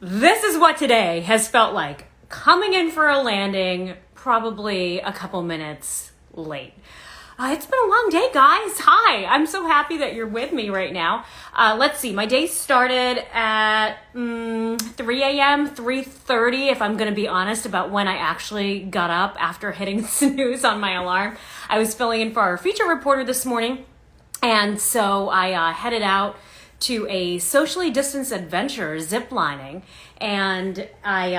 This is what today has felt like. Coming in for a landing, probably a couple minutes late. It's been a long day, guys. Hi, I'm so happy that you're with me right now. Let's see, my day started at 3 a.m., 3:30, if I'm going to be honest about when I actually got up after hitting snooze on my alarm. I was filling in for our feature reporter this morning, and so I headed out to a socially distanced adventure, zip lining, and I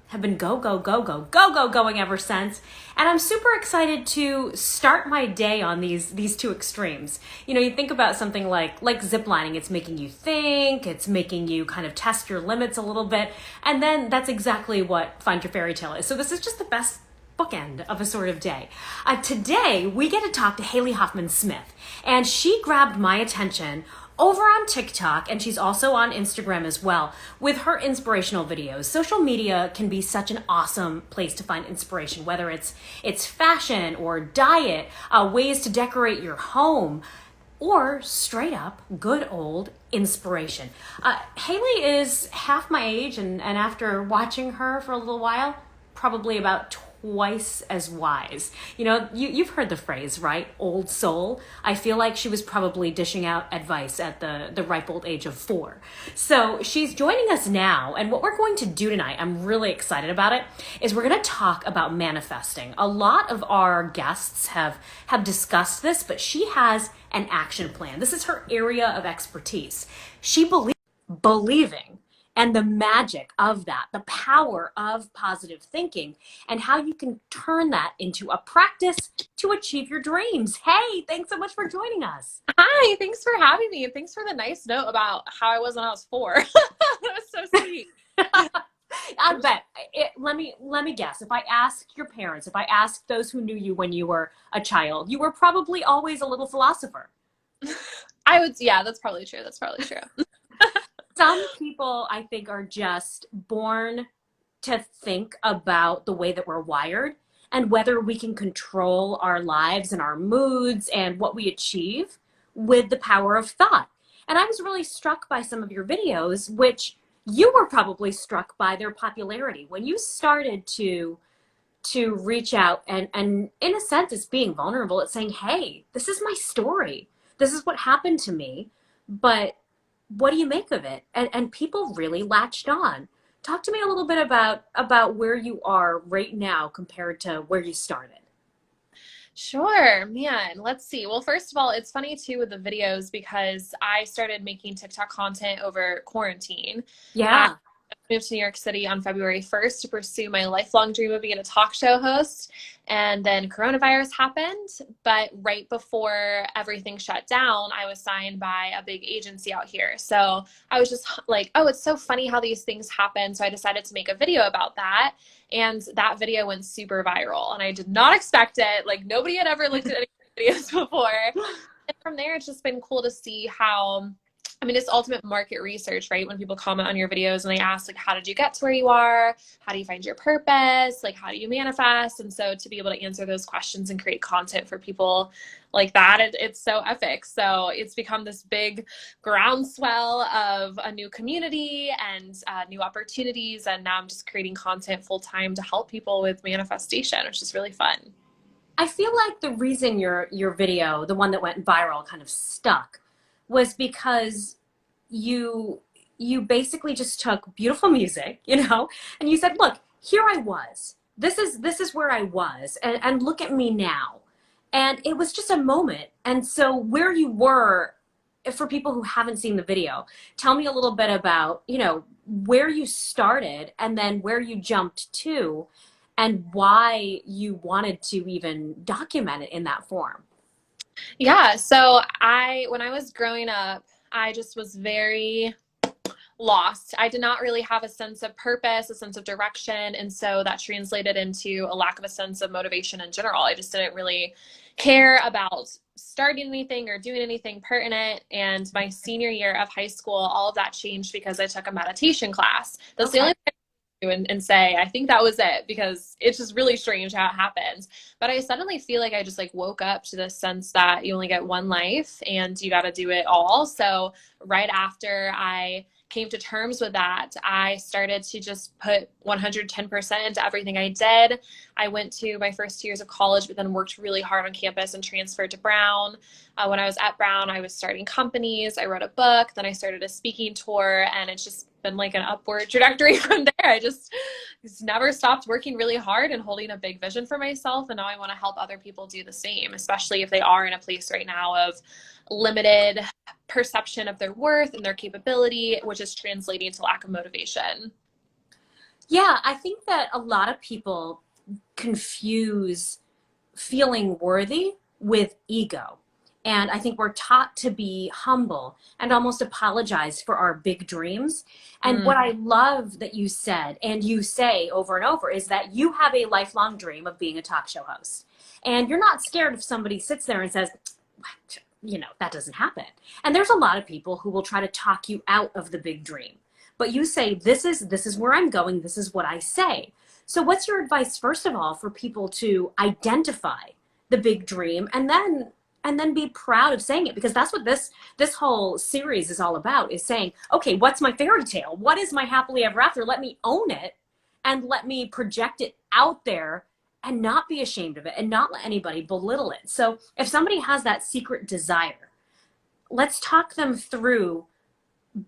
have been going ever since. And I'm super excited to start my day on these two extremes. You know, you think about something like zip lining, it's making you think, it's making you kind of test your limits a little bit, and then that's exactly what Find Your Fairy Tale is. So this is just the best bookend of a sort of day. Today, we get to talk to Haley Hoffman Smith, and she grabbed my attention over on TikTok, and she's also on Instagram as well, with her inspirational videos. Social media can be such an awesome place to find inspiration, whether it's fashion or diet, ways to decorate your home, or straight up good old inspiration. Haley is half my age, and after watching her for a little while, probably about twice as wise. You know, you've heard the phrase, right? Old soul. I feel like she was probably dishing out advice at the ripe old age of 4. So she's joining us now, and what we're going to do tonight, I'm really excited about it, is we're going to talk about manifesting. A lot of our guests have discussed this, but she has an action plan. This is her area of expertise. She believing and the magic of that, the power of positive thinking, and how you can turn that into a practice to achieve your dreams. Hey, thanks so much for joining us. Hi, thanks for having me. And thanks for the nice note about how I was when I was 4. That was so sweet. I bet. Let me guess. If I asked your parents, if I asked those who knew you when you were a child, you were probably always a little philosopher. Yeah, that's probably true. That's probably true. Some people, I think, are just born to think about the way that we're wired and whether we can control our lives and our moods and what we achieve with the power of thought. And I was really struck by some of your videos, which you were probably struck by their popularity. When you started to reach out and in a sense, it's being vulnerable. It's saying, hey, this is my story. This is what happened to me. But what do you make of it? And people really latched on. Talk to me a little bit about where you are right now compared to where you started. Sure, man. Let's see. Well, first of all, it's funny too with the videos because I started making TikTok content over quarantine. Yeah. I moved to New York City on February 1st to pursue my lifelong dream of being a talk show host. And then coronavirus happened. But right before everything shut down, I was signed by a big agency out here. So I was just like, oh, it's so funny how these things happen. So I decided to make a video about that. And that video went super viral. And I did not expect it. Like, nobody had ever looked at any videos before. And from there, it's just been cool to see how, I mean, it's ultimate market research, right? When people comment on your videos and they ask, like, how did you get to where you are? How do you find your purpose? Like, how do you manifest? And so to be able to answer those questions and create content for people like that, it's so epic. So it's become this big groundswell of a new community and new opportunities. And now I'm just creating content full time to help people with manifestation, which is really fun. I feel like the reason your video, the one that went viral, kind of stuck was because you basically just took beautiful music, you know, and you said, look, here I was. This is where I was, and look at me now. And it was just a moment. And so where you were, for people who haven't seen the video, tell me a little bit about, you know, where you started and then where you jumped to and why you wanted to even document it in that form. Yeah. So when I was growing up, I just was very lost. I did not really have a sense of purpose, a sense of direction. And so that translated into a lack of a sense of motivation in general. I just didn't really care about starting anything or doing anything pertinent. And my senior year of high school, all of that changed because I took a meditation class. That's the only thing and say, I think that was it, because it's just really strange how it happens. But I suddenly feel like I just like woke up to this sense that you only get one life and you got to do it all. So right after I came to terms with that, I started to just put 110% into everything I did. I went to my first 2 years of college, but then worked really hard on campus and transferred to Brown. When I was at Brown, I was starting companies. I wrote a book. Then I started a speaking tour, and it's just been like an upward trajectory from there. I just never stopped working really hard and holding a big vision for myself. And now I want to help other people do the same, especially if they are in a place right now of limited perception of their worth and their capability, which is translating to lack of motivation. Yeah, I think that a lot of people confuse feeling worthy with ego. And I think we're taught to be humble and almost apologize for our big dreams. And what I love that you said, and you say over and over, is that you have a lifelong dream of being a talk show host. And you're not scared if somebody sits there and says, that doesn't happen. And there's a lot of people who will try to talk you out of the big dream. But you say, this is where I'm going. This is what I say. So what's your advice, first of all, for people to identify the big dream and then be proud of saying it? Because that's what this whole series is all about, is saying, okay, what's my fairy tale? What is my happily ever after? Let me own it and let me project it out there and not be ashamed of it and not let anybody belittle it. So if somebody has that secret desire, let's talk them through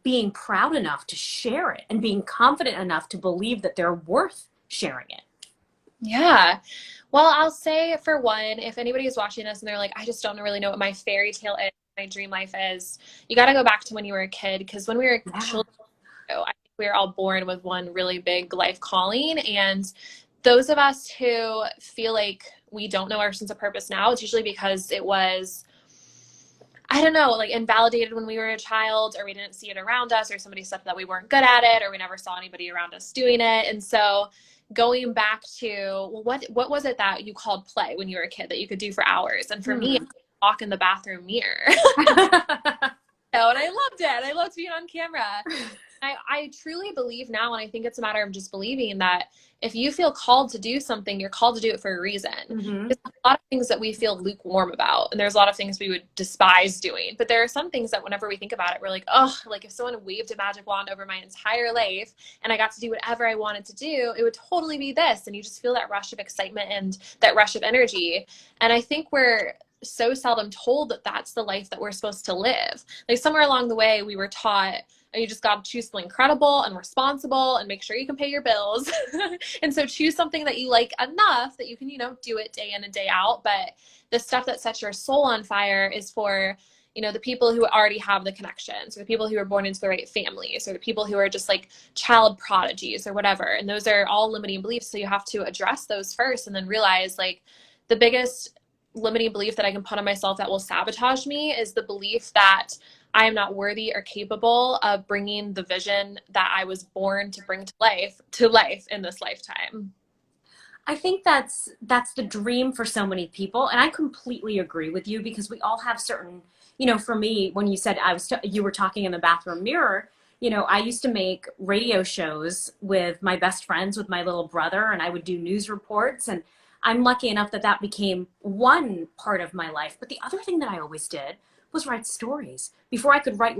being proud enough to share it and being confident enough to believe that they're worth sharing it. Yeah. Well, I'll say, for one, if anybody is watching this and they're like, I just don't really know what my fairy tale is, my dream life is, you got to go back to when you were a kid, because when we were children, I think we were all born with one really big life calling. And those of us who feel like we don't know our sense of purpose now, it's usually because it was, I don't know, like invalidated when we were a child, or we didn't see it around us, or somebody said that we weren't good at it, or we never saw anybody around us doing it. And so going back to, well, what was it that you called play when you were a kid that you could do for hours? And for me, it was walk in the bathroom mirror. And I loved it. I loved being on camera. I truly believe now, and I think it's a matter of just believing that if you feel called to do something, you're called to do it for a reason. There's a lot of things that we feel lukewarm about, and there's a lot of things we would despise doing. But there are some things that whenever we think about it, we're like, oh, like if someone waved a magic wand over my entire life and I got to do whatever I wanted to do, it would totally be this. And you just feel that rush of excitement and that rush of energy. And I think we're so seldom told that that's the life that we're supposed to live. Like somewhere along the way, we were taught, you just got to choose something incredible and responsible and make sure you can pay your bills. And so choose something that you like enough that you can, do it day in and day out. But the stuff that sets your soul on fire is for, the people who already have the connections, or the people who are born into the right families, or the people who are just like child prodigies or whatever. And those are all limiting beliefs. So you have to address those first, and then realize, like, the biggest limiting belief that I can put on myself that will sabotage me is the belief that I am not worthy or capable of bringing the vision that I was born to bring to life in this lifetime. I think that's the dream for so many people. And I completely agree with you, because we all have certain, for me, when you said you were talking in the bathroom mirror, I used to make radio shows with my best friends, with my little brother, and I would do news reports. And I'm lucky enough that became one part of my life. But the other thing that I always did was write stories. Before I could write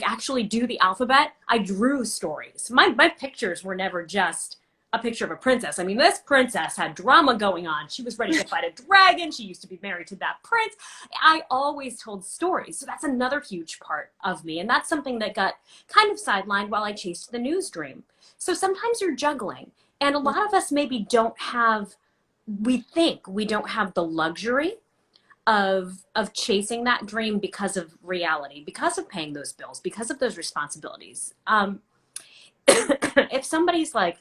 actually do the alphabet, I drew stories. My pictures were never just a picture of a princess. I mean, this princess had drama going on. She was ready to fight a dragon. She used to be married to that prince. I always told stories. So that's another huge part of me. And that's something that got kind of sidelined while I chased the news dream. So sometimes you're juggling. And a lot of us maybe we think we don't have the luxury of chasing that dream because of reality, because of paying those bills, because of those responsibilities. If somebody's like,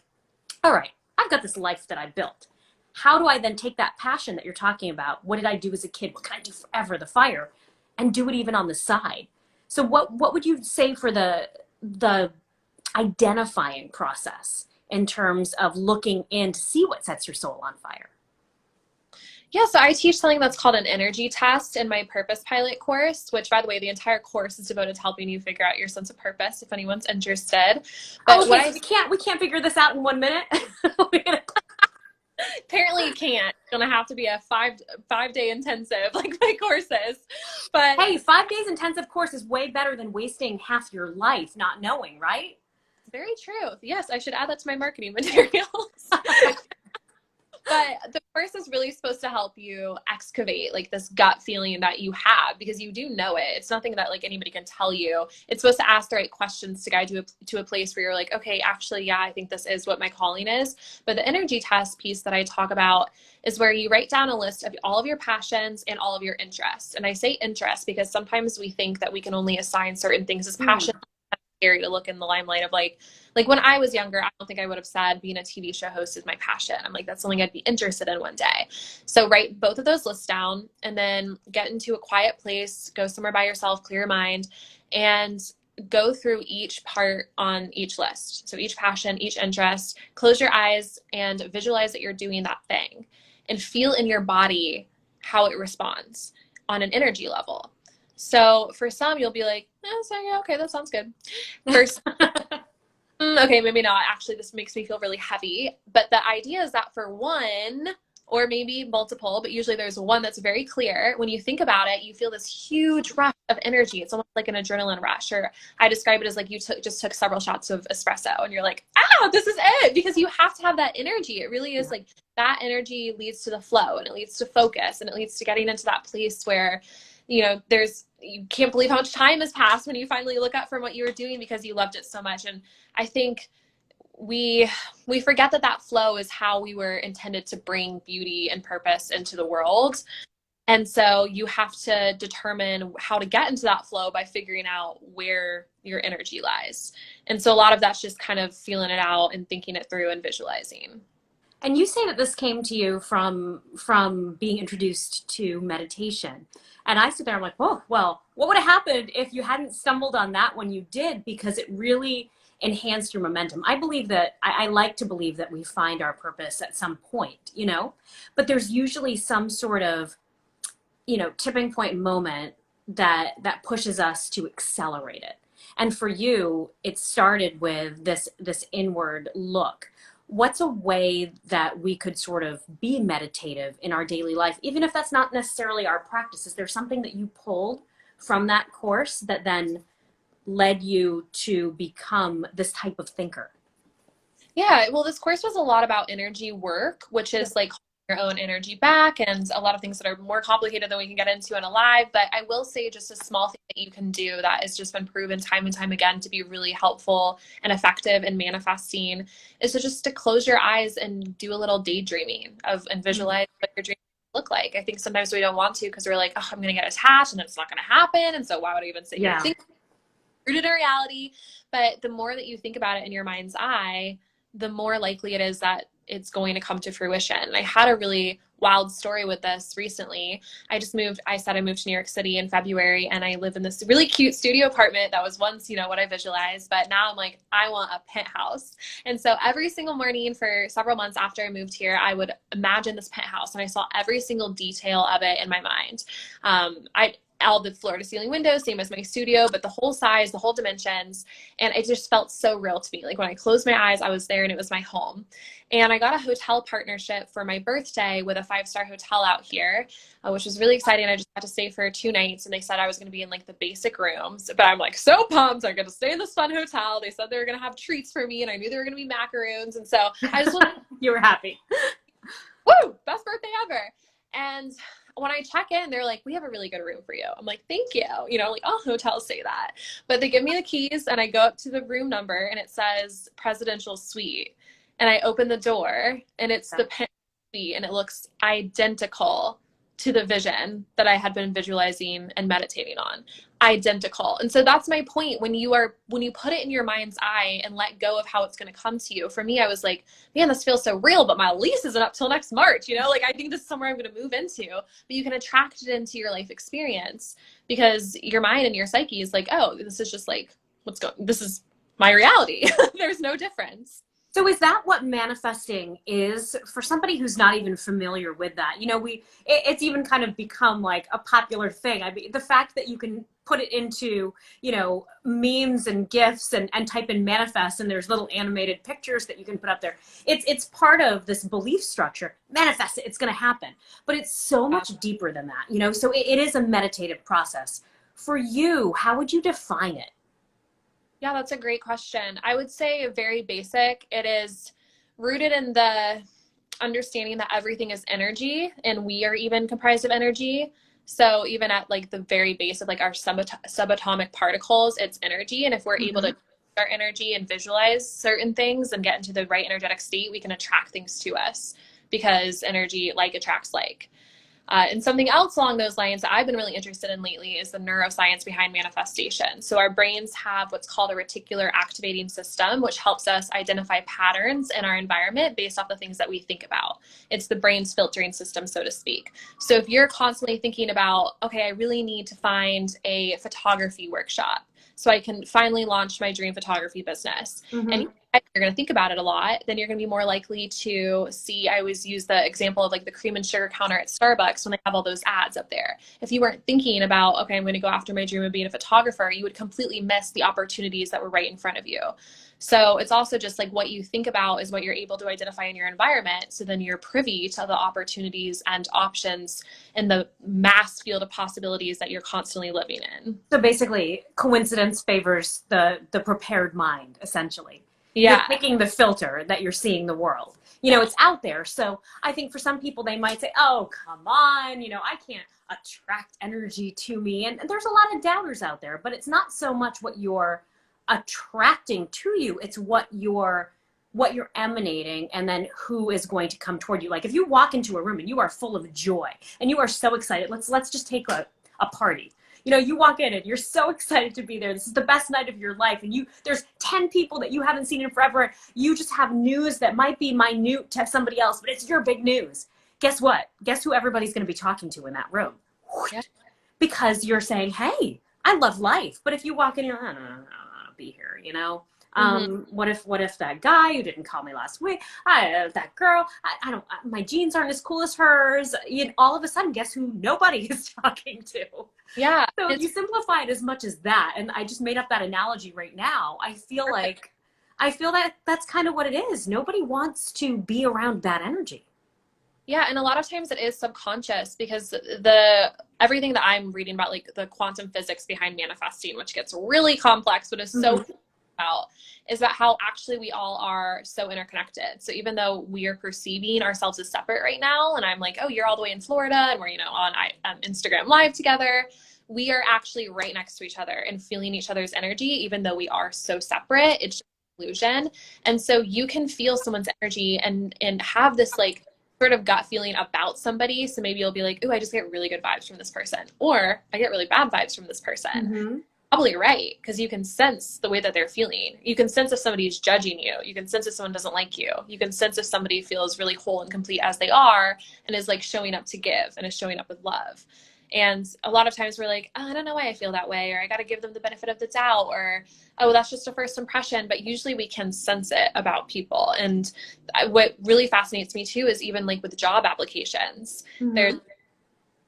all right, I've got this life that I built, how do I then take that passion that you're talking about? What did I do as a kid? What can I do forever? The fire, and do it even on the side. So what would you say for the identifying process in terms of looking in to see what sets your soul on fire? Yeah, so I teach something that's called an energy test in my Purpose Pilot course, which, by the way, the entire course is devoted to helping you figure out your sense of purpose, if anyone's interested. But okay, we can't figure this out in 1 minute. Apparently you can't. It's gonna have to be a five day intensive like my courses. But Hey, 5 days intensive course is way better than wasting half your life not knowing, right? very true. Yes, I should add that to my marketing materials. But the course is really supposed to help you excavate like this gut feeling that you have, because you do know it. It's nothing that like anybody can tell you. It's supposed to ask the right questions to guide you to a place where you're like, okay, actually, yeah, I think this is what my calling is. But the energy test piece that I talk about is where you write down a list of all of your passions and all of your interests. And I say interests because sometimes we think that we can only assign certain things as passions. Scary to look in the limelight of like when I was younger, I don't think I would have said being a TV show host is my passion. I'm like, that's something I'd be interested in one day. So write both of those lists down and then get into a quiet place, go somewhere by yourself, clear your mind, and go through each part on each list. So each passion, each interest, close your eyes and visualize that you're doing that thing and feel in your body how it responds on an energy level. So for some, you'll be like, so yeah, okay, that sounds good. First, okay, maybe not. Actually, this makes me feel really heavy. But the idea is that for one, or maybe multiple, but usually there's one that's very clear. When you think about it, you feel this huge rush of energy. It's almost like an adrenaline rush, or I describe it as like you just took several shots of espresso and you're like, this is it, because you have to have that energy. It really is like that energy leads to the flow, and it leads to focus, and it leads to getting into that place where, you know, you can't believe how much time has passed when you finally look up from what you were doing because you loved it so much. And I think we forget that flow is how we were intended to bring beauty and purpose into the world. And so you have to determine how to get into that flow by figuring out where your energy lies. And so a lot of that's just kind of feeling it out and thinking it through and visualizing. And you say that this came to you from being introduced to meditation. And I sit there, I'm like, oh, well, what would have happened if you hadn't stumbled on that when you did? Because it really enhanced your momentum. I believe that, I like to believe that we find our purpose at some point, you know, but there's usually some sort of, you know, tipping point moment that pushes us to accelerate it. And for you, it started with this inward look. What's a way that we could sort of be meditative in our daily life, even if that's not necessarily our practice? Is there something that you pulled from that course that then led you to become this type of thinker? Yeah, well, this course was a lot about energy work, which is like your own energy back, and a lot of things that are more complicated than we can get into in a live. But I will say just a small thing that you can do that has just been proven time and time again to be really helpful and effective in manifesting is to close your eyes and do a little daydreaming and visualize what your dreams look like. I think sometimes we don't want to because we're like, oh, I'm going to get attached and it's not going to happen. And so why would I even sit here and think rooted in reality? But the more that you think about it in your mind's eye, the more likely it is that it's going to come to fruition. And I had a really wild story with this recently. I said I moved to New York City in February, and I live in this really cute studio apartment that was once, you know, what I visualized, but now I'm like, I want a penthouse. And so every single morning for several months after I moved here, I would imagine this penthouse, and I saw every single detail of it in my mind. All the floor to ceiling windows, same as my studio, but the whole size, the whole dimensions. And it just felt so real to me. Like when I closed my eyes, I was there and it was my home. And I got a hotel partnership for my birthday with a 5-star hotel out here, which was really exciting. I just got to stay for 2 nights, and they said I was going to be in like the basic rooms, but I'm like so pumped. I got to stay in this fun hotel. They said they were going to have treats for me, and I knew there were going to be macaroons. And so I just you were happy. Woo, best birthday ever. And when I check in, they're like, we have a really good room for you. I'm like, thank you. You know, like all hotels say that. But they give me the keys, and I go up to the room number, and it says presidential suite. And I open the door, and it's the penthouse suite, and it looks identical to the vision that I had been visualizing and meditating on. Identical. And so that's my point. When you put it in your mind's eye and let go of how it's going to come to you. For me, I was like, man, this feels so real, but my lease isn't up till next March. You know, like I think this is somewhere I'm going to move into, but you can attract it into your life experience because your mind and your psyche is like, oh, this is just like, this is my reality. There's no difference. So is that what manifesting is for somebody who's not even familiar with that? You know, it's even kind of become like a popular thing. I mean, the fact that you can put it into, you know, memes and GIFs and type in manifest and there's little animated pictures that you can put up there. It's part of this belief structure. Manifest it, it's going to happen. But it's so much deeper than that, you know? So it is a meditative process. For you, how would you define it? Yeah, that's a great question. I would say very basic. It is rooted in the understanding that everything is energy and we are even comprised of energy. So even at like the very base of like our subatomic particles, it's energy. And if we're able to our energy and visualize certain things and get into the right energetic state, we can attract things to us because energy like attracts like. And something else along those lines that I've been really interested in lately is the neuroscience behind manifestation. So our brains have what's called a reticular activating system, which helps us identify patterns in our environment based off the things that we think about. It's the brain's filtering system, so to speak. So if you're constantly thinking about, okay, I really need to find a photography workshop so I can finally launch my dream photography business. And you're going to think about it a lot, then you're going to be more likely to see, I always use the example of like the cream and sugar counter at Starbucks when they have all those ads up there. If you weren't thinking about, okay, I'm going to go after my dream of being a photographer, you would completely miss the opportunities that were right in front of you. So it's also just like what you think about is what you're able to identify in your environment. So then you're privy to the opportunities and options and the mass field of possibilities that you're constantly living in. So basically, coincidence favors the prepared mind, essentially. Yeah. You're picking the filter that you're seeing the world. You know, it's out there. So I think for some people, they might say, oh, come on, you know, I can't attract energy to me. And there's a lot of doubters out there, but it's not so much what you're attracting to you. It's what you're emanating and then who is going to come toward you. Like if you walk into a room and you are full of joy and you are so excited, let's just take a party. You know, you walk in and you're so excited to be there. This is the best night of your life. And there's 10 people that you haven't seen in forever. You just have news that might be minute to somebody else, but it's your big news. Guess what? Guess who everybody's going to be talking to in that room? Yeah. Because you're saying, hey, I love life. But if you walk in, you're like, I don't be here, you know? What if that guy who didn't call me last week, that girl, I don't, my jeans aren't as cool as hers. All of a sudden, guess who nobody is talking to? Yeah. So you simplify it as much as that. And I just made up that analogy right now. I feel that that's kind of what it is. Nobody wants to be around that energy. Yeah, and a lot of times it is subconscious because everything that I'm reading about, like the quantum physics behind manifesting, which gets really complex, but is so is about how actually we all are so interconnected. So even though we are perceiving ourselves as separate right now, and I'm like, oh, you're all the way in Florida, and we're on Instagram Live together, we are actually right next to each other and feeling each other's energy, even though we are so separate. It's just an illusion. And so you can feel someone's energy and have this like sort of gut feeling about somebody. So maybe you'll be like, oh, I just get really good vibes from this person, or I get really bad vibes from this person. Probably right, because you can sense the way that they're feeling. You can sense if somebody's judging you. You can sense if someone doesn't like you. You can sense if somebody feels really whole and complete as they are and is like showing up to give and is showing up with love. And a lot of times we're like, oh, I don't know why I feel that way, or I got to give them the benefit of the doubt, or, oh, that's just a first impression. But usually we can sense it about people. And what really fascinates me too is even like with job applications, there's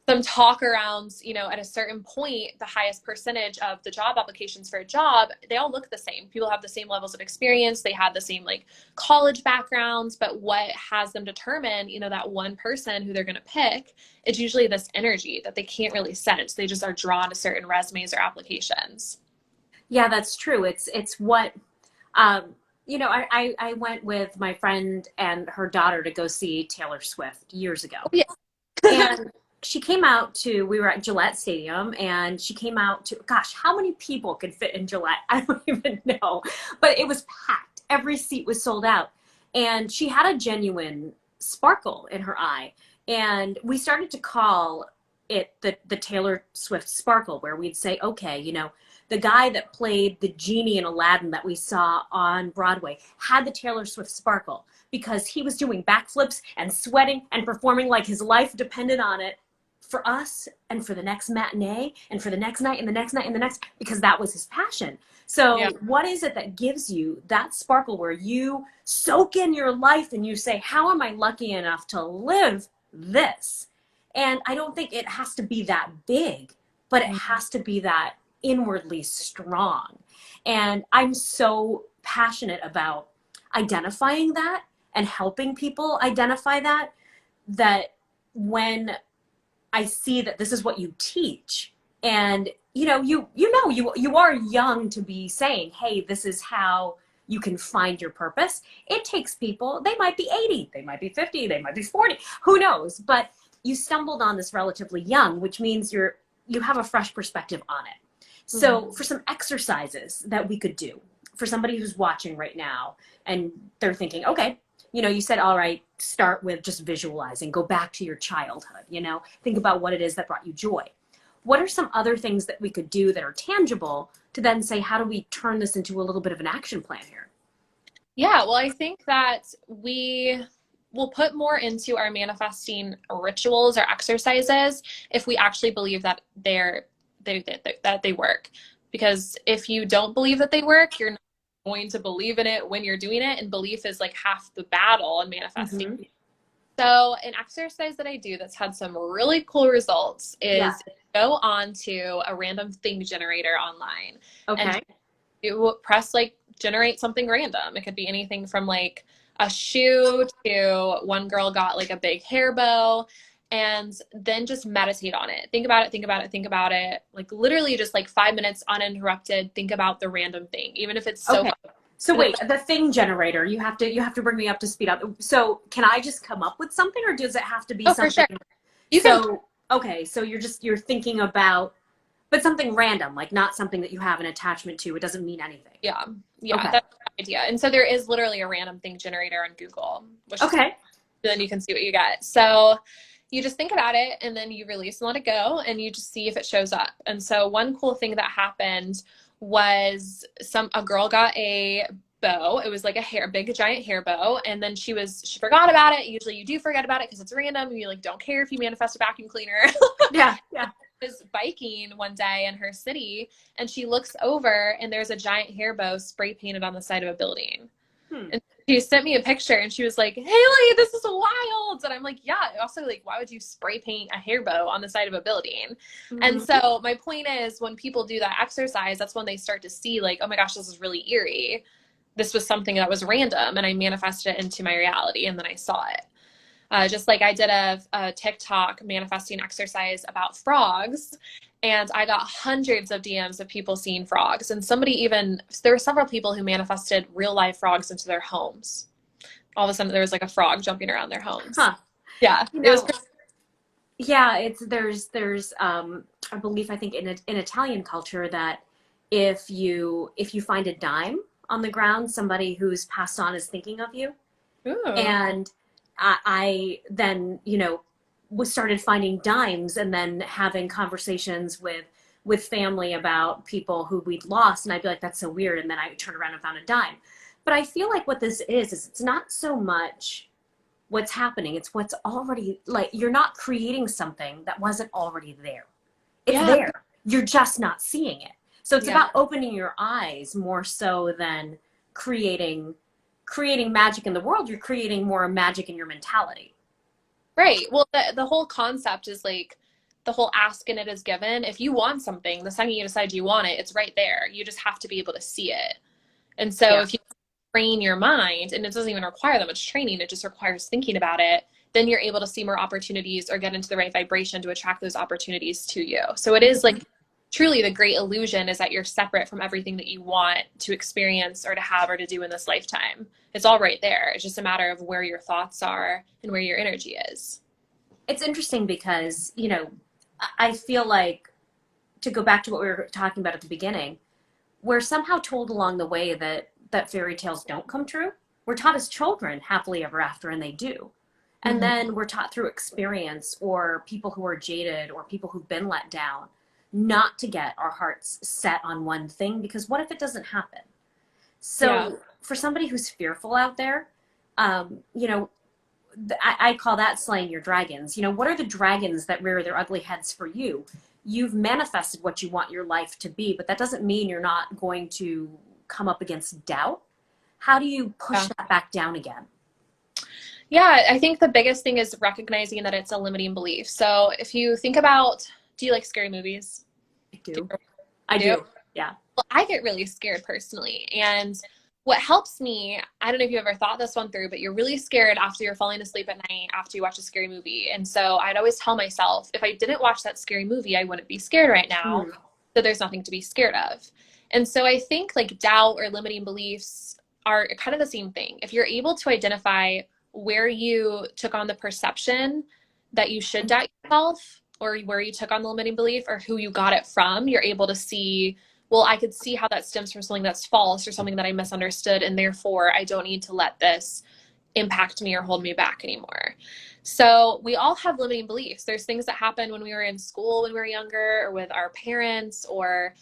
some talk around, at a certain point, the highest percentage of the job applications for a job, they all look the same. People have the same levels of experience. They had the same like college backgrounds, but what has them determine, that one person who they're going to pick, it's usually this energy that they can't really sense. They just are drawn to certain resumes or applications. Yeah, that's true. It's what, I went with my friend and her daughter to go see Taylor Swift years ago. Yeah. And she came out we were at Gillette Stadium, and she came out to, gosh, how many people could fit in Gillette? I don't even know, but it was packed. Every seat was sold out. And she had a genuine sparkle in her eye. And we started to call it the Taylor Swift sparkle, where we'd say, okay, the guy that played the genie in Aladdin that we saw on Broadway had the Taylor Swift sparkle because he was doing backflips and sweating and performing like his life depended on it for us and for the next matinee and for the next night and the next night and the next, because that was his passion. So what is it that gives you that sparkle where you soak in your life and you say, how am I lucky enough to live this? And I don't think it has to be that big, but it has to be that inwardly strong. And I'm so passionate about identifying that and helping people identify that, that when I see that this is what you teach, and you are young to be saying, hey, this is how you can find your purpose. It takes people, they might be 80, they might be 50, they might be 40, who knows? But you stumbled on this relatively young, which means you have a fresh perspective on it. So for some exercises that we could do for somebody who's watching right now and they're thinking, okay, you said, all right, start with just visualizing, go back to your childhood, think about what it is that brought you joy. What are some other things that we could do that are tangible to then say, how do we turn this into a little bit of an action plan here? Yeah, well, I think that we will put more into our manifesting rituals or exercises if we actually believe that that they work. Because if you don't believe that they work, you're not going to believe in it when you're doing it, and belief is like half the battle in manifesting. So an exercise that I do that's had some really cool results is go on to a random thing generator online. And you press generate something random. It could be anything from like a shoe to one girl got like a big hair bow, and then just meditate on it. Think about it, think about it, think about it. Like literally just like 5 minutes uninterrupted. Think about the random thing, even if it's so. So wait, the thing generator, you have to bring me up to speed up. So can I just come up with something, or does it have to be something? For sure. So you're thinking about, but something random, like not something that you have an attachment to. It doesn't mean anything. Yeah. That's the idea. And so there is literally a random thing generator on Google, which then you can see what you get. So you just think about it, and then you release and let it go, and you just see if it shows up. And so one cool thing that happened was a girl got a bow. It was like a big giant hair bow, and then she forgot about it. Usually you do forget about it because it's random, and you don't care if you manifest a vacuum cleaner. Yeah. Was biking one day in her city, and she looks over and there's a giant hair bow spray painted on the side of a building. And she sent me a picture, and she was like, Haley, this is wild. And I'm like, yeah, also why would you spray paint a hair bow on the side of a building? And so my point is, when people do that exercise, that's when they start to see oh my gosh, this is really eerie. This was something that was random, and I manifested it into my reality, and then I saw it. Just like I did a TikTok manifesting exercise about frogs, and I got hundreds of DMs of people seeing frogs. And there were several people who manifested real life frogs into their homes. All of a sudden there was a frog jumping around their homes. Yeah. It was there's a belief, I think, in Italian culture, that if you find a dime on the ground, somebody who's passed on is thinking of you. Ooh. And I then, started finding dimes, and then having conversations with family about people who we'd lost. And I'd be like, that's so weird. And then I would turn around and found a dime. But I feel like what this is it's not so much what's happening. It's what's already, you're not creating something that wasn't already there. It's there. You're just not seeing it. So it's about opening your eyes more so than creating magic in the world. You're creating more magic in your mentality. Right. Well, the whole concept is the whole ask and it is given. If you want something, the second you decide you want it, it's right there. You just have to be able to see it. And so if you train your mind, and it doesn't even require that much training, it just requires thinking about it, then you're able to see more opportunities or get into the right vibration to attract those opportunities to you. So it is truly the great illusion is that you're separate from everything that you want to experience or to have or to do in this lifetime. It's all right there. It's just a matter of where your thoughts are and where your energy is. It's interesting because, I feel like, to go back to what we were talking about at the beginning, we're somehow told along the way that fairy tales don't come true. We're taught as children happily ever after, and they do. And then we're taught through experience, or people who are jaded, or people who've been let down, not to get our hearts set on one thing, because what if it doesn't happen? So for somebody who's fearful out there, I call that slaying your dragons. You know, what are the dragons that rear their ugly heads for you? You've manifested what you want your life to be, but that doesn't mean you're not going to come up against doubt. How do you push Yeah. that back down again? Yeah, I think the biggest thing is recognizing that it's a limiting belief. So if you think about, do you like scary movies? I do. You I do? do. Yeah. Well, I get really scared personally. And what helps me, I don't know if you ever thought this one through, but you're really scared after you're falling asleep at night after you watch a scary movie. And so I'd always tell myself, if I didn't watch that scary movie, I wouldn't be scared right now. Mm. So there's nothing to be scared of. And so I think like doubt or limiting beliefs are kind of the same thing. If you're able to identify where you took on the perception that you should doubt yourself, or where you took on the limiting belief, or who you got it from, you're able to see, well, I could see how that stems from something that's false or something that I misunderstood, and therefore I don't need to let this impact me or hold me back anymore. So we all have limiting beliefs. There's things that happen when we were in school when we were younger, or with our parents, or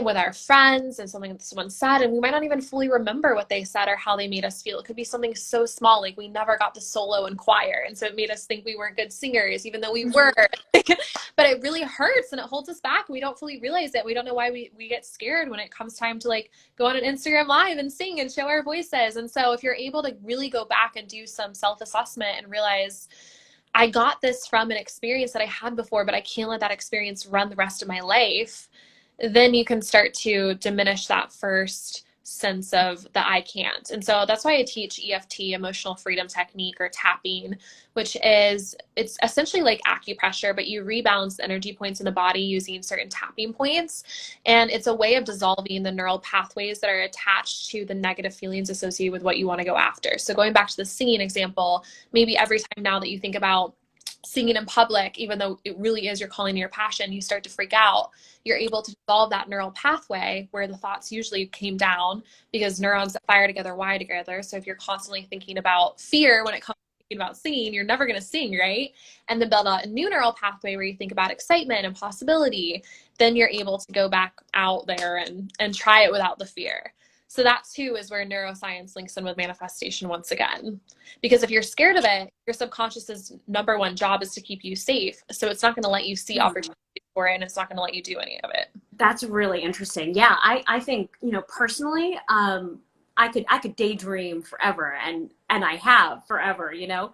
with our friends, and something that someone said, and we might not even fully remember what they said or how they made us feel. It could be something so small, like we never got to solo in choir, and so it made us think we weren't good singers, even though we were. But it really hurts and it holds us back. We don't fully realize it. We don't know why we get scared when it comes time to like go on an Instagram live and sing and show our voices. And so if you're able to really go back and do some self-assessment and realize, I got this from an experience that I had before, but I can't let that experience run the rest of my life, then you can start to diminish that first sense of the I can't. And so that's why I teach EFT, emotional freedom technique, or tapping, which is, it's essentially like acupressure, but you rebalance the energy points in the body using certain tapping points. And it's a way of dissolving the neural pathways that are attached to the negative feelings associated with what you want to go after. So going back to the singing example, maybe every time now that you think about singing in public, even though it really is your calling and your passion, you start to freak out. You're able to dissolve that neural pathway where the thoughts usually came down, because neurons that fire together wire together. So if you're constantly thinking about fear when it comes to thinking about singing, you're never going to sing, right? And then build out a new neural pathway where you think about excitement and possibility. Then you're able to go back out there and try it without the fear. So that too is where neuroscience links in with manifestation once again. Because if you're scared of it, your subconscious's number one job is to keep you safe. So it's not going to let you see opportunities for it, and it's not going to let you do any of it. That's really interesting. Yeah, I think, you know, personally, I could daydream forever, and I have forever, you know.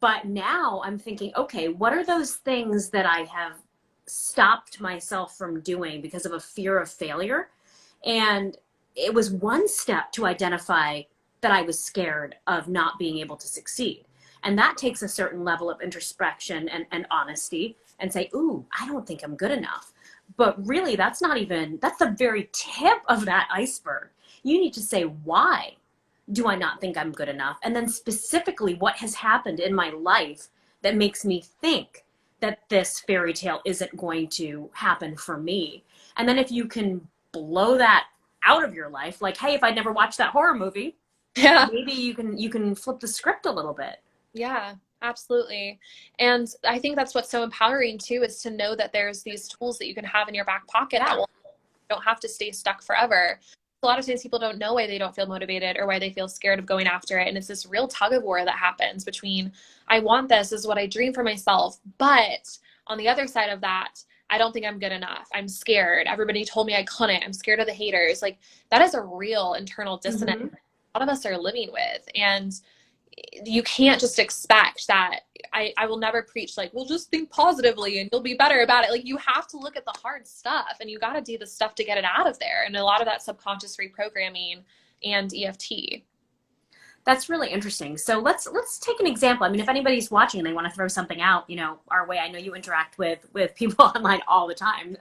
But now I'm thinking, okay, what are those things that I have stopped myself from doing because of a fear of failure? And it was one step to identify that I was scared of not being able to succeed. And that takes a certain level of introspection and honesty, and say, ooh, I don't think I'm good enough. But really, that's the very tip of that iceberg. You need to say, why do I not think I'm good enough? And then specifically, what has happened in my life that makes me think that this fairy tale isn't going to happen for me? And then if you can blow that out of your life, like, hey, if I'd never watched that horror movie, Yeah. maybe you can flip the script a little bit. Yeah, absolutely. And I think that's what's so empowering too, is to know that there's these tools that you can have in your back pocket that will, don't have to stay stuck forever. A lot of times people don't know why they don't feel motivated or why they feel scared of going after it. And it's this real tug of war that happens between, I want this is what I dream for myself. But on the other side of that, I don't think I'm good enough. I'm scared. Everybody told me I couldn't. I'm scared of the haters. Like, that is a real internal dissonance a lot of us are living with. And you can't just expect that. I will never preach like, well, just think positively and you'll be better about it. Like, you have to look at the hard stuff, and you got to do the stuff to get it out of there. And a lot of that subconscious reprogramming and EFT. That's really interesting. So let's take an example. I mean, if anybody's watching and they want to throw something out, you know, our way. I know you interact with people online all the time.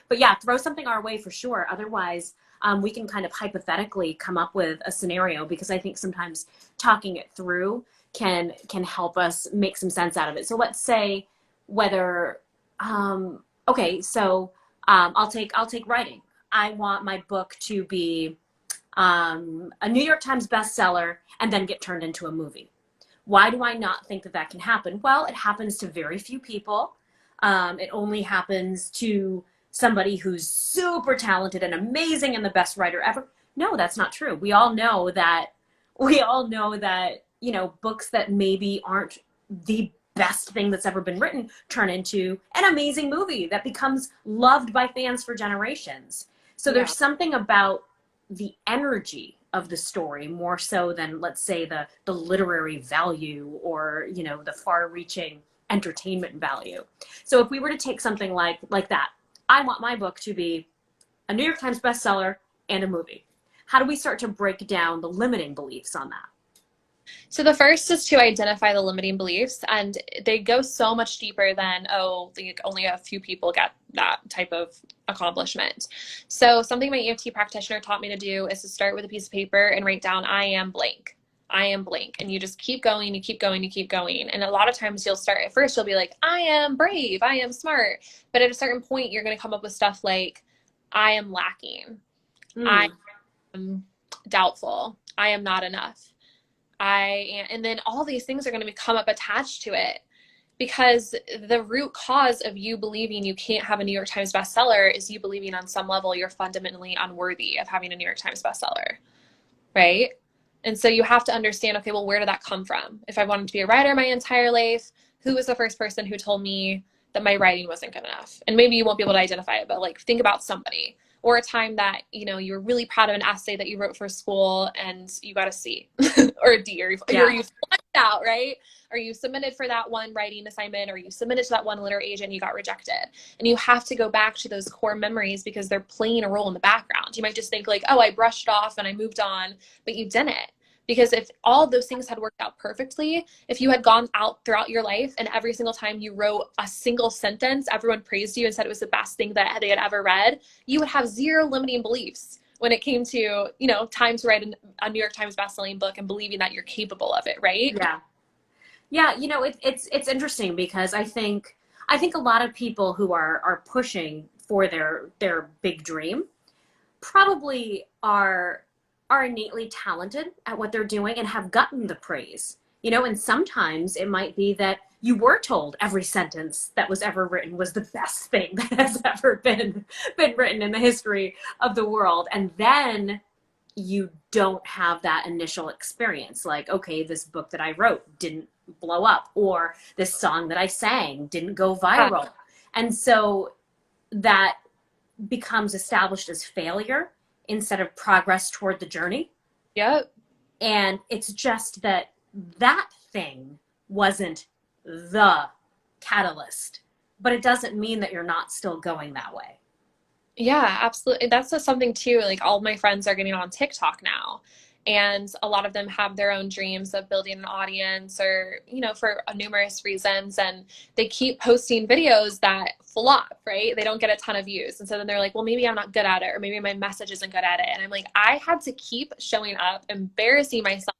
But yeah, throw something our way for sure. Otherwise, we can kind of hypothetically come up with a scenario, because I think sometimes talking it through can help us make some sense out of it. So let's say whether okay, so I'll take writing. I want my book to be a New York Times bestseller and then get turned into a movie. Why do I not think that that can happen? Well, it happens to very few people. It only happens to somebody who's super talented and amazing and the best writer ever. No, that's not true. We all know that you know, books that maybe aren't the best thing that's ever been written turn into an amazing movie that becomes loved by fans for generations. So Yeah. there's something about the energy of the story more so than, let's say, the literary value or, you know, the far-reaching entertainment value. So if we were to take something like that, I want my book to be a New York Times bestseller and a movie. How do we start to break down the limiting beliefs on that? So the first is to identify the limiting beliefs, and they go so much deeper than, oh, like only a few people get that type of accomplishment. So something my EFT practitioner taught me to do is to start with a piece of paper and write down, I am blank. I am blank. And you just keep going, you keep going, you keep going. And a lot of times you'll start at first, you'll be like, I am brave, I am smart. But at a certain point, you're going to come up with stuff like, I am lacking. I am doubtful. I am not enough. And then all these things are going to come up attached to it, because the root cause of you believing you can't have a New York Times bestseller is you believing on some level you're fundamentally unworthy of having a New York Times bestseller, right? And so you have to understand, okay, well, where did that come from? If I wanted to be a writer my entire life, who was the first person who told me that my writing wasn't good enough? And maybe you won't be able to identify it, but like think about somebody, or a time that, you know, you were really proud of an essay that you wrote for school and you got a C or a D, or you flunked out, right? Or you submitted for that one writing assignment, or you submitted to that one literary agent and you got rejected. And you have to go back to those core memories because they're playing a role in the background. You might just think like, oh, I brushed it off and I moved on, but you didn't. Because if all of those things had worked out perfectly, if you had gone out throughout your life and every single time you wrote a single sentence, everyone praised you and said it was the best thing that they had ever read, you would have zero limiting beliefs when it came to, you know, time to write a New York Times bestselling book and believing that you're capable of it, right? Yeah. Yeah, you know, it's interesting because I think a lot of people who are pushing for their big dream probably are innately talented at what they're doing and have gotten the praise. You know, and sometimes it might be that you were told every sentence that was ever written was the best thing that has ever been written in the history of the world. And then you don't have that initial experience. Like, okay, this book that I wrote didn't blow up, or this song that I sang didn't go viral. And so that becomes established as failure instead of progress toward the journey. Yep. And it's just that that thing wasn't the catalyst, but it doesn't mean that you're not still going that way. Yeah, absolutely. That's just something too. Like all of my friends are getting on TikTok now. And a lot of them have their own dreams of building an audience or, you know, for numerous reasons. And they keep posting videos that flop, right? They don't get a ton of views. And so then they're like, well, maybe I'm not good at it, or maybe my message isn't good at it. And I'm like, I had to keep showing up, embarrassing myself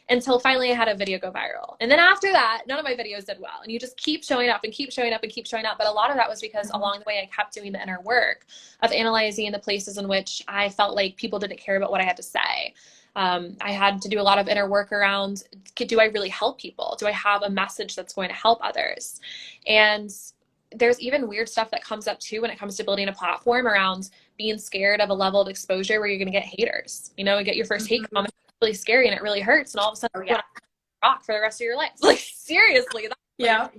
until finally I had a video go viral. And then after that, none of my videos did well. And you just keep showing up and keep showing up and keep showing up. But a lot of that was because along the way, I kept doing the inner work of analyzing the places in which I felt like people didn't care about what I had to say. I had to do a lot of inner work around, do I really help people? Do I have a message that's going to help others? And there's even weird stuff that comes up too when it comes to building a platform around being scared of a level of exposure where you're going to get haters, you know, and get your first hate comment. Really scary and it really hurts, and all of a sudden you're rock for the rest of your life. Like seriously, that's like,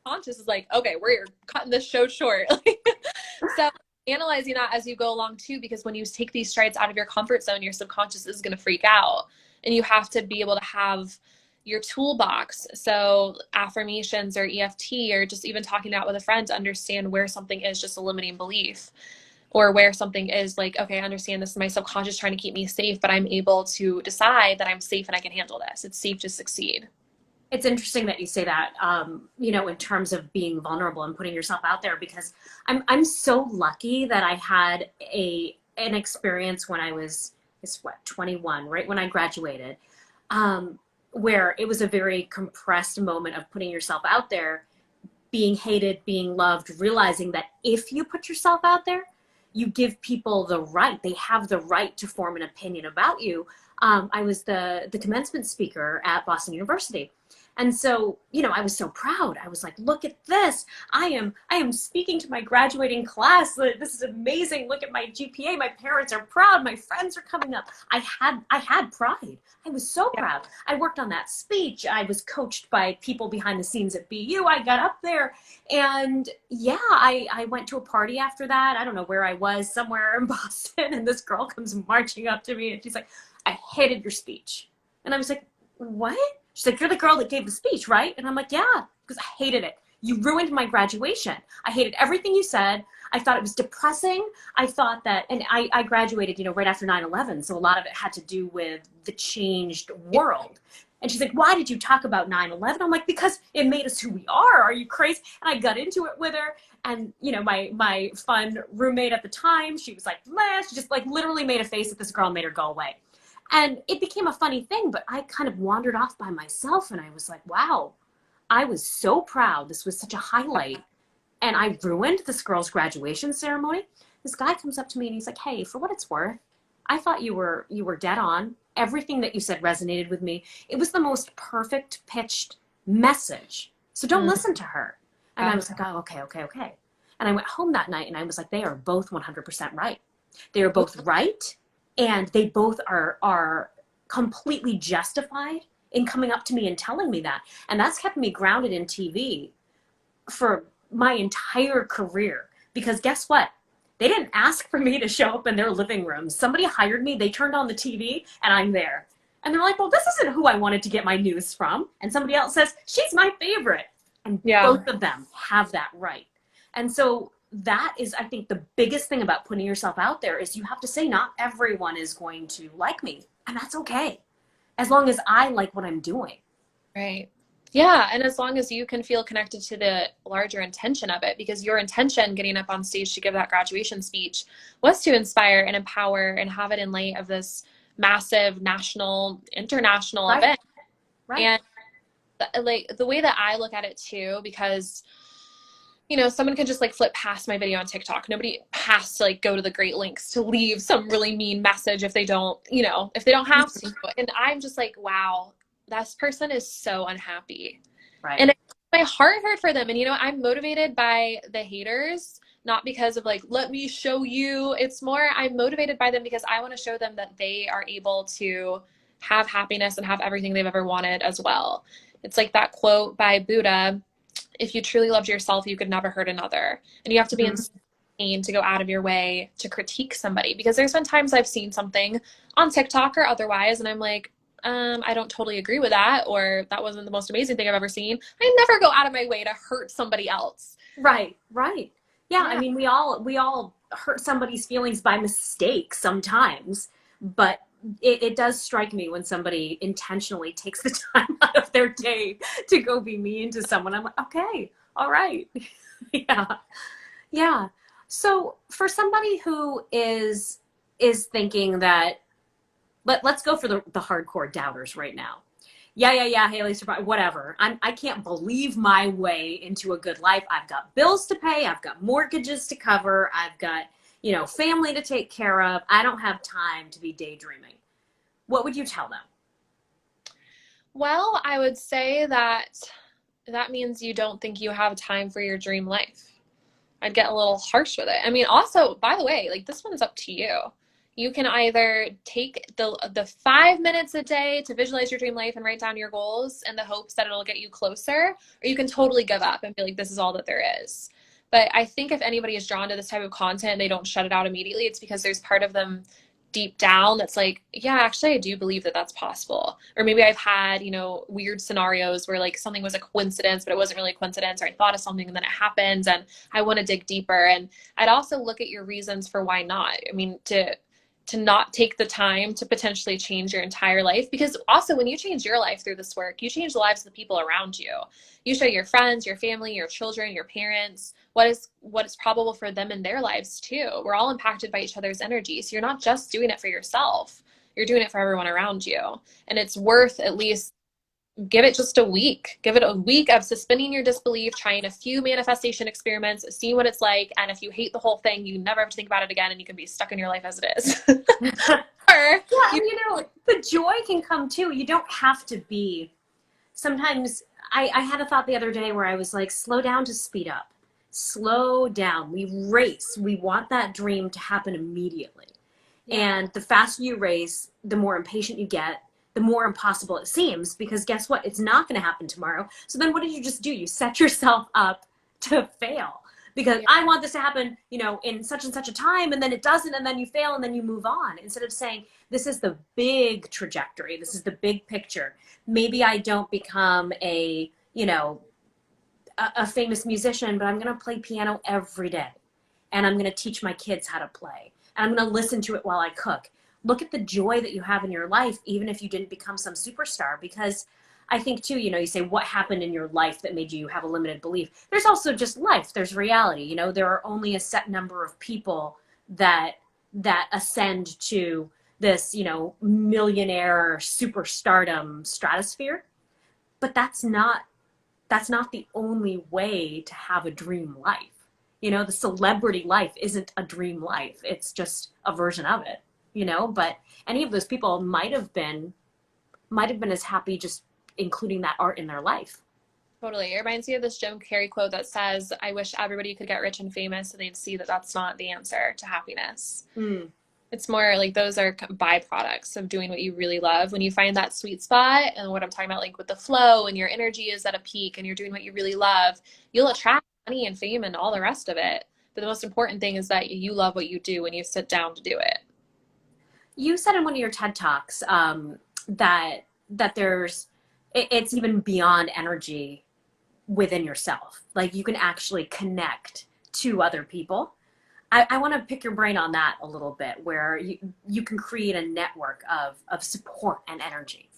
conscious is like, okay, we're cutting this show short. So analyzing that as you go along too, because when you take these strides out of your comfort zone, your subconscious is going to freak out, and you have to be able to have your toolbox. So affirmations or EFT or just even talking out with a friend to understand where something is just a limiting belief, or where something is like, okay, I understand this is my subconscious trying to keep me safe, but I'm able to decide that I'm safe and I can handle this. It's safe to succeed. It's interesting that you say that, you know, in terms of being vulnerable and putting yourself out there, because I'm so lucky that I had an experience when I was, 21, right when I graduated, where it was a very compressed moment of putting yourself out there, being hated, being loved, realizing that if you put yourself out there, you give people the right, they have the right to form an opinion about you. I was the commencement speaker at Boston University. And so, I was so proud. I was like, look at this. I am speaking to my graduating class. This is amazing. Look at my GPA. My parents are proud. My friends are coming up. I had pride. I was so proud. I worked on that speech. I was coached by people behind the scenes at BU. I got up there and I went to a party after that. I don't know where I was, somewhere in Boston. And this girl comes marching up to me and she's like, I hated your speech. And I was like, what? She's like, you're the girl that gave the speech, right? And I'm like, yeah, because I hated it. You ruined my graduation. I hated everything you said. I thought it was depressing. I thought that, and I graduated, right after 9/11. So a lot of it had to do with the changed world. And she's like, why did you talk about 9/11? I'm like, because it made us who we are. Are you crazy? And I got into it with her. And, my fun roommate at the time, she was like, meh. She just like literally made a face at this girl and made her go away. And it became a funny thing, but I kind of wandered off by myself and I was like, wow, I was so proud. This was such a highlight. And I ruined this girl's graduation ceremony. This guy comes up to me and he's like, hey, for what it's worth, I thought you were dead on. Everything that you said resonated with me. It was the most perfect pitched message. So don't listen to her. And I was like, oh, okay. And I went home that night and I was like, they are both 100% right. They are both right. And they both are completely justified in coming up to me and telling me that. And that's kept me grounded in TV for my entire career. Because guess what? They didn't ask for me to show up in their living room. Somebody hired me, they turned on the TV, and I'm there. And they're like, well, this isn't who I wanted to get my news from. And somebody else says, she's my favorite. And both of them have that right. And so that is, I think, the biggest thing about putting yourself out there is you have to say not everyone is going to like me. And that's okay. As long as I like what I'm doing. Right. Yeah. And as long as you can feel connected to the larger intention of it, because your intention getting up on stage to give that graduation speech was to inspire and empower and have it in light of this massive national, international event. Right. And like the way that I look at it too, because someone can just like flip past my video on TikTok. Nobody has to like go to the great lengths to leave some really mean message if they don't have to. And I'm just like, wow, this person is so unhappy. Right. And my heart hurt for them. And, I'm motivated by the haters, not because of like, let me show you. It's more, I'm motivated by them because I want to show them that they are able to have happiness and have everything they've ever wanted as well. It's like that quote by Buddha, if you truly loved yourself, you could never hurt another. And you have to be insane to go out of your way to critique somebody, because there's been times I've seen something on TikTok or otherwise, and I'm like, I don't totally agree with that, or that wasn't the most amazing thing I've ever seen. I never go out of my way to hurt somebody else. Right. Yeah. I mean, we all hurt somebody's feelings by mistake sometimes, but it does strike me when somebody intentionally takes the time out of their day to go be mean to someone. I'm like, okay, all right. Yeah. So for somebody who is thinking that, let's go for the hardcore doubters right now. Yeah, Haley, whatever. I can't believe my way into a good life. I've got bills to pay. I've got mortgages to cover. I've got, family to take care of. I don't have time to be daydreaming. What would you tell them? Well, I would say that means you don't think you have time for your dream life. I'd get a little harsh with it. I mean, also, by the way, like this one is up to you. You can either take the 5 minutes a day to visualize your dream life and write down your goals in the hopes that it'll get you closer, or you can totally give up and be like, this is all that there is. But I think if anybody is drawn to this type of content and they don't shut it out immediately, it's because there's part of them deep down that's like, yeah, actually, I do believe that that's possible. Or maybe I've had, weird scenarios where like something was a coincidence, but it wasn't really a coincidence, or I thought of something and then it happened and I want to dig deeper. And I'd also look at your reasons for why not. I mean, to not take the time to potentially change your entire life, because also when you change your life through this work, you change the lives of the people around you. You show your friends, your family, your children, your parents, what is probable for them in their lives too. We're all impacted by each other's energy. So you're not just doing it for yourself, you're doing it for everyone around you. And it's worth at least give it just a week. Give it a week of suspending your disbelief, trying a few manifestation experiments, seeing what it's like. And if you hate the whole thing, you never have to think about it again and you can be stuck in your life as it is. Or Yeah, and you know, the joy can come too. You don't have to be. Sometimes I had a thought the other day where I was like, slow down to speed up. Slow down. We race. We want that dream to happen immediately. Yeah. And the faster you race, the more impatient you get, the more impossible it seems, because guess what? It's not going to happen tomorrow. So then what did you just do? You set yourself up to fail because I want this to happen, you know, in such and such a time, and then it doesn't, and then you fail, and then you move on. Instead of saying, this is the big trajectory, this is the big picture. Maybe I don't become a, you know, a famous musician, but I'm going to play piano every day, and I'm going to teach my kids how to play, and I'm going to listen to it while I cook. Look at the joy that you have in your life, even if you didn't become some superstar, because I think too, you know, you say what happened in your life that made you have a limited belief. There's also just life. There's reality. You know, there are only a set number of people that ascend to this, you know, millionaire superstardom stratosphere. But that's not the only way to have a dream life. You know, the celebrity life isn't a dream life. It's just a version of it, you know, but any of those people might have been as happy just including that art in their life. Totally. It reminds me of this Jim Carrey quote that says, I wish everybody could get rich and famous and they'd see that that's not the answer to happiness. Mm. It's more like those are byproducts of doing what you really love. When you find that sweet spot, and what I'm talking about, like with the flow and your energy is at a peak and you're doing what you really love, you'll attract money and fame and all the rest of it. But the most important thing is that you love what you do when you sit down to do it. You said in one of your TED Talks that it's even beyond energy within yourself. Like you can actually connect to other people. I want to pick your brain on that a little bit, where you can create a network of support and energy.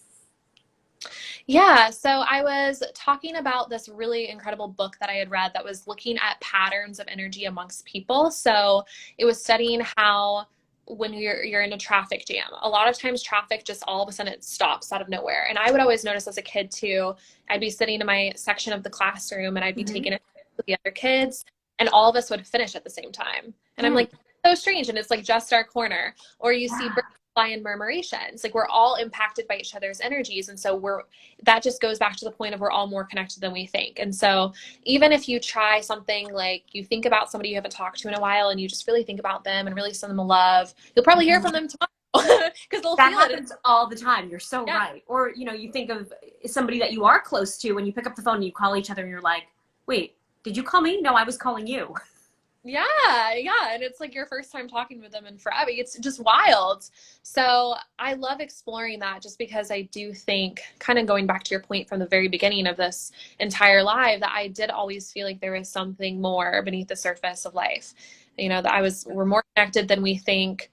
Yeah, so I was talking about this really incredible book that I had read that was looking at patterns of energy amongst people. So it was studying how when you're in a traffic jam, a lot of times traffic just all of a sudden it stops out of nowhere. And I would always notice as a kid too, I'd be sitting in my section of the classroom and I'd be taking it with the other kids, and all of us would finish at the same time. And I'm like, so strange. And it's like just our corner. Or you see birds fly in murmurations. Like we're all impacted by each other's energies. And so that just goes back to the point of we're all more connected than we think. And so even if you try something like you think about somebody you haven't talked to in a while and you just really think about them and really send them a love, you'll probably hear from them tomorrow because they'll That feel happens it. all the time. You're so right. Or, you know, you think of somebody that you are close to and you pick up the phone and you call each other and you're like, wait, did you call me? No, I was calling you. Yeah. And it's like your first time talking with them in forever. It's just wild. So I love exploring that just because I do think, kind of going back to your point from the very beginning of this entire live, that I did always feel like there was something more beneath the surface of life. You know, that we're more connected than we think.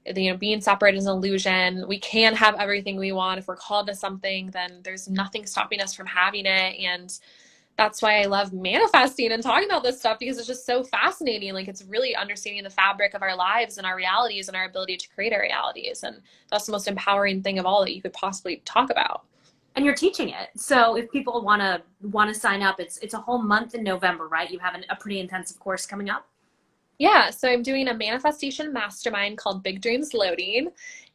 You know, being separate is an illusion. We can have everything we want. If we're called to something, then there's nothing stopping us from having it. And that's why I love manifesting and talking about this stuff, because it's just so fascinating. Like it's really understanding the fabric of our lives and our realities and our ability to create our realities. And that's the most empowering thing of all that you could possibly talk about. And you're teaching it. So if people want to sign up, it's a whole month in November, right? You have a pretty intensive course coming up. Yeah, so I'm doing a manifestation mastermind called Big Dreams Loading.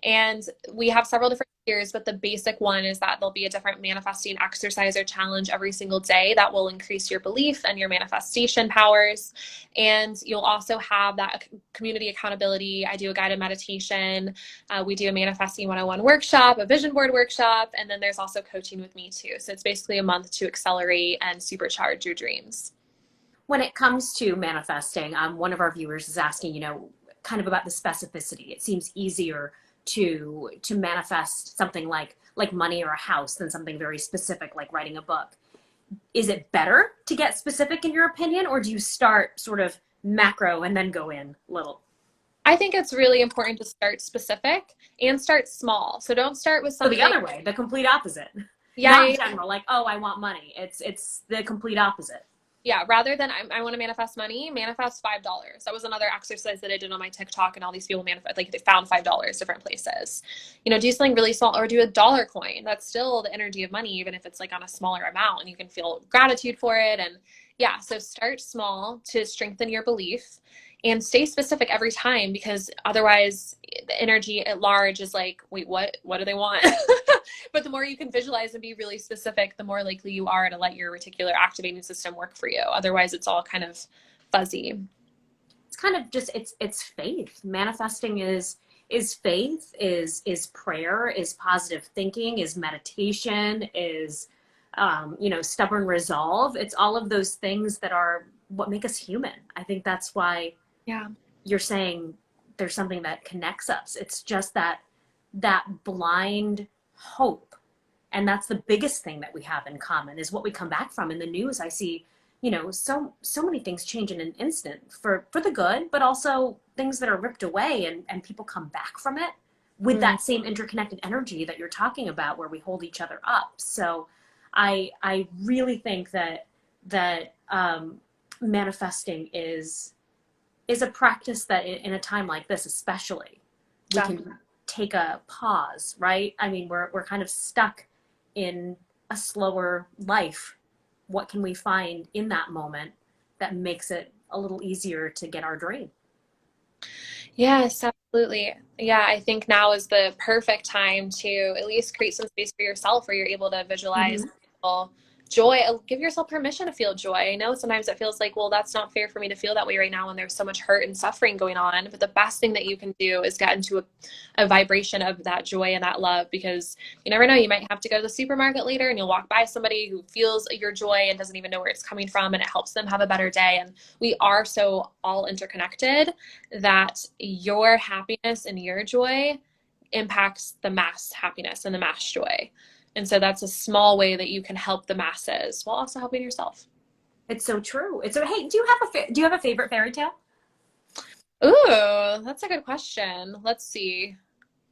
And we have several different tiers, but the basic one is that there'll be a different manifesting exercise or challenge every single day that will increase your belief and your manifestation powers. And you'll also have that community accountability. I do a guided meditation. We do a manifesting 101 workshop, a vision board workshop, and then there's also coaching with me too. So it's basically a month to accelerate and supercharge your dreams. When it comes to manifesting, one of our viewers is asking, you know, kind of about the specificity. It seems easier to manifest something like money or a house than something very specific like writing a book. Is it better to get specific in your opinion, or do you start sort of macro and then go in little? I think it's really important to start specific and start small. So don't start with something. So the other way, the complete opposite. Yeah. Not in general, like, oh, I want money. It's the complete opposite. Yeah, rather than I want to manifest money, manifest $5. That was another exercise that I did on my TikTok, and all these people manifest, like they found $5 different places. You know, do something really small, or do a dollar coin. That's still the energy of money, even if it's like on a smaller amount, and you can feel gratitude for it. And yeah, so start small to strengthen your belief, and stay specific every time, because otherwise the energy at large is like, wait, what do they want? But the more you can visualize and be really specific, the more likely you are to let your reticular activating system work for you. Otherwise, it's all kind of fuzzy. It's kind of just, it's faith. Manifesting is faith, is prayer, is positive thinking, is meditation, is stubborn resolve. It's all of those things that are what make us human. I think that's why you're saying there's something that connects us. It's just that blind hope. And that's the biggest thing that we have in common, is what we come back from. In the news, I see, so many things change in an instant for the good, but also things that are ripped away, and people come back from it with that same interconnected energy that you're talking about, where we hold each other up. So I really think that manifesting is a practice that in a time like this, especially, we can take a pause, right? I mean, we're kind of stuck in a slower life. What can we find in that moment that makes it a little easier to get our dream? Yes, absolutely. Yeah, I think now is the perfect time to at least create some space for yourself where you're able to visualize joy. Give yourself permission to feel joy. I know sometimes it feels like, well, that's not fair for me to feel that way right now when there's so much hurt and suffering going on. But the best thing that you can do is get into a vibration of that joy and that love, because you never know, you might have to go to the supermarket later and you'll walk by somebody who feels your joy and doesn't even know where it's coming from, and it helps them have a better day. And we are so all interconnected that your happiness and your joy impacts the mass happiness and the mass joy. And so that's a small way that you can help the masses while also helping yourself. It's so true. Hey, do you have a favorite fairy tale? Ooh, that's a good question. Let's see.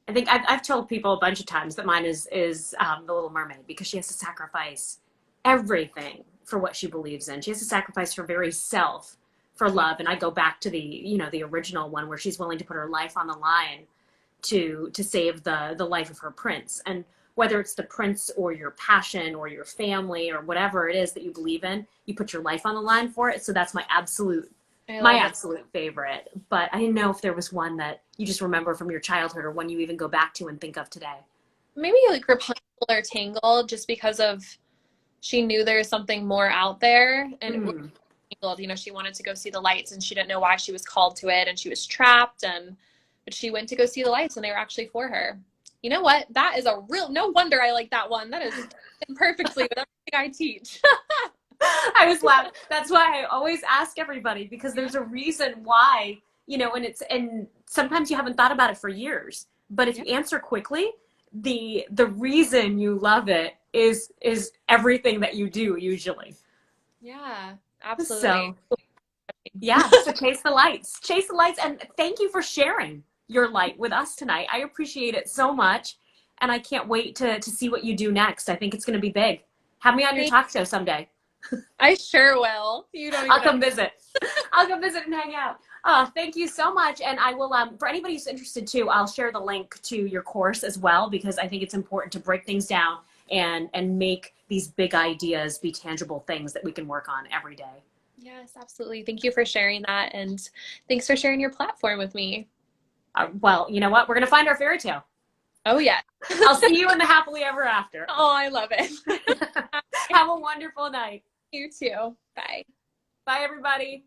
I think I've told people a bunch of times that mine is The Little Mermaid, because she has to sacrifice everything for what she believes in. She has to sacrifice her very self for love. And I go back to the original one, where she's willing to put her life on the line to save the life of her prince. And whether it's the prince or your passion or your family or whatever it is that you believe in, you put your life on the line for it. So that's my absolute favorite. But I didn't know if there was one that you just remember from your childhood, or one you even go back to and think of today. Maybe like Rapunzel or Tangled, just because of she knew there was something more out there. And Tangled, she wanted to go see the lights, and she didn't know why she was called to it, and she was trapped, but she went to go see the lights, and they were actually for her. You know what? That is no wonder I like that one. That is perfectly with everything I teach. I was laughing. That's why I always ask everybody, because there's a reason why, and sometimes you haven't thought about it for years, but if you answer quickly, the reason you love it is everything that you do usually. Yeah, absolutely. So chase the lights, and thank you for sharing your light with us tonight. I appreciate it so much, and I can't wait to see what you do next. I think it's going to be big. Have me on your talk show someday. I sure will. You don't even I'll come visit. I'll come visit and hang out. Oh, thank you so much. And I will, for anybody who's interested too, I'll share the link to your course as well, because I think it's important to break things down and make these big ideas be tangible things that we can work on every day. Yes, absolutely. Thank you for sharing that. And thanks for sharing your platform with me. Well, you know what? We're going to find our fairy tale. Oh, yeah. I'll see you in the happily ever after. Oh, I love it. Have a wonderful night. You too. Bye. Bye, everybody.